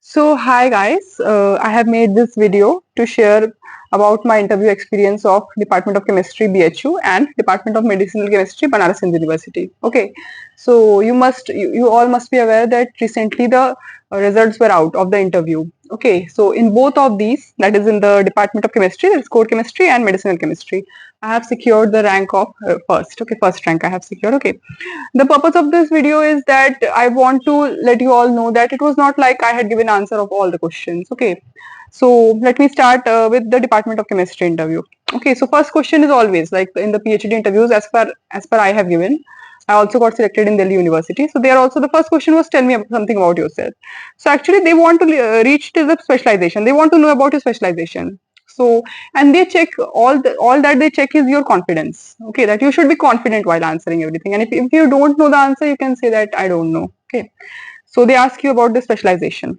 So hi guys, I have made this video to share about my interview experience of Department of Chemistry BHU and Department of Medicinal Chemistry Banaras Hindu University. Okay, so you all must be aware that recently the results were out of the interview. Okay, so in both of these, that is in the Department of Chemistry, that is core chemistry and medicinal chemistry, I have secured the rank of first. Okay, first rank I have secured. Okay, the purpose of this video is that I want to let you all know that it was not like I had given answer of all the questions. Okay, so let me start with the Department of Chemistry interview. Okay, so first question is always like in the PhD interviews, as per I have given. I also got selected in Delhi University. So there also the first question was tell me something about yourself. So actually they want to reach to the specialization. They want to know about your specialization. So and they check all that they check is your confidence. Okay, that you should be confident while answering everything. And if you don't know the answer, you can say that I don't know. Okay. So they ask you about the specialization.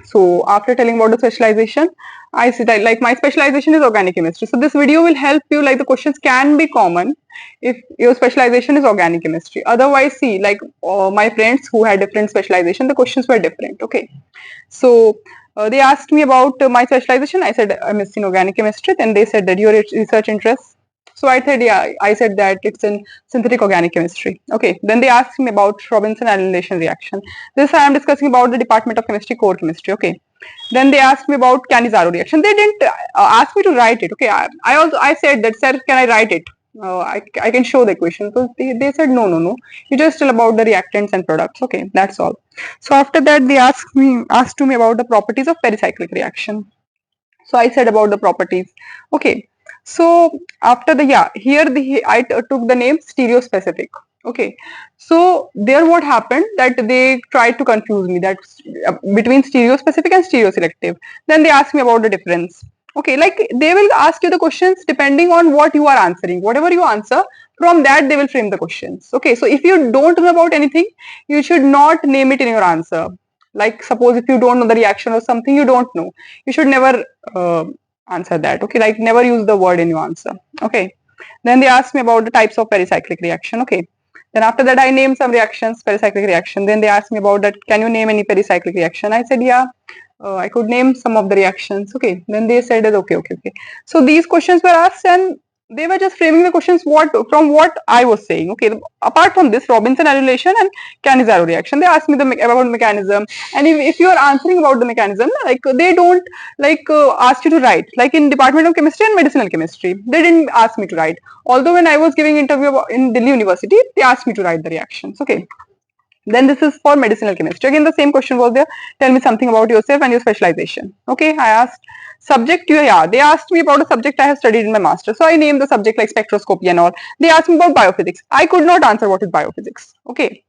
So after telling about the specialization, I said like my specialization is organic chemistry. So this video will help you, like the questions can be common if your specialization is organic chemistry. Otherwise, see, like my friends who had different specialization, the questions were different. Okay. So they asked me about my specialization. I said MSc in organic chemistry. Then they said that your research interests. So I said, yeah, I said that it's in synthetic organic chemistry. Okay. Then they asked me about Robinson annihilation reaction. This I am discussing about the Department of Chemistry, core chemistry. Okay. Then they asked me about Cannizzaro reaction. They didn't ask me to write it. Okay. I said that, sir, can I write it? I can show the equation. So they said, no. You just tell about the reactants and products. Okay. That's all. So after that, they asked to me about the properties of pericyclic reaction. So I said about the properties. Okay. So after the I took the name stereospecific. Okay. So there what happened that they tried to confuse me that between stereospecific and stereoselective. Then they asked me about the difference. Okay, like they will ask you the questions depending on what you are answering. Whatever you answer, from that they will frame the questions. Okay, so if you don't know about anything, you should not name it in your answer. Like suppose if you don't know the reaction or something you don't know, you should never answer that. Okay, like never use the word in your answer. Okay, then they asked me about the types of pericyclic reaction. Okay, then after that I named some reactions, pericyclic reaction. Then they asked me about that, can you name any pericyclic reaction? I said yeah, I could name some of the reactions. Okay, then they said that okay. So these questions were asked and they were just framing the questions from what I was saying. Okay, apart from this Robinson annihilation and Cannizzaro reaction, they asked me about the mechanism. And if you are answering about the mechanism, like they don't ask you to write. Like in Department of Chemistry and Medicinal Chemistry, they didn't ask me to write. Although when I was giving interview in Delhi University, they asked me to write the reactions. Okay. Then this is for medicinal chemistry. Again, the same question was there. Tell me something about yourself and your specialization. Okay, I asked subject. Yeah, they asked me about a subject I have studied in my master. So I named the subject like spectroscopy and all. They asked me about biophysics. I could not answer what is biophysics. Okay,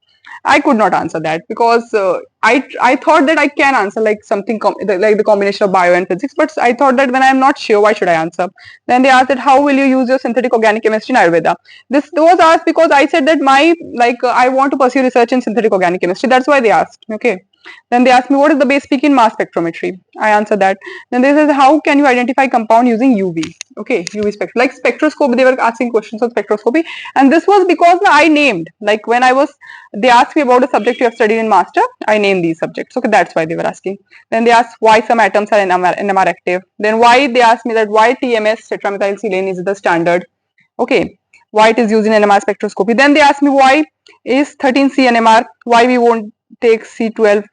I could not answer that because I thought that I can answer like something like the combination of bio and physics, but I thought that when I am not sure, why should I answer? Then they asked that how will you use your synthetic organic chemistry in Ayurveda? This was asked because I said that I want to pursue research in synthetic organic chemistry. That's why they asked. Okay. Then they asked me what is the base peak in mass spectrometry. I answered that. Then they said how can you identify compound using UV? Okay, UV spectrum. Like spectroscopy, they were asking questions on spectroscopy, and this was because I named like when I was they asked me about a subject you have studied in master. I named these subjects. Okay, that's why they were asking. Then they asked why some atoms are NMR active. Then why they asked me that why TMS tetramethylsilane is the standard. Okay, why it is used in NMR spectroscopy. Then they asked me why is 13C NMR, why we won't take C12.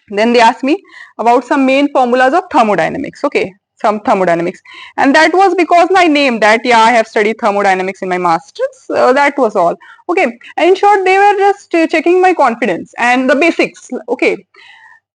Then they asked me about some main formulas of thermodynamics. Okay, some thermodynamics, and that was because I named that. Yeah, I have studied thermodynamics in my masters. That was all. Okay, and in short, they were just checking my confidence and the basics. Okay,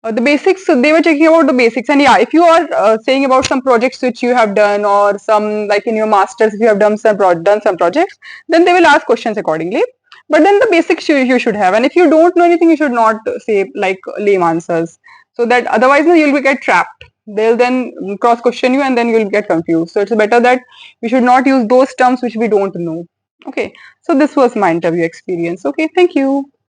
the basics. So they were checking about the basics, and yeah, if you are saying about some projects which you have done or some like in your masters, if you have done some projects, then they will ask questions accordingly. But then the basics you should have, and if you don't know anything, you should not say like lame answers. So that otherwise you'll get trapped. They'll then cross question you, and then you'll get confused. So it's better that we should not use those terms which we don't know. Okay. So this was my interview experience. Okay. Thank you.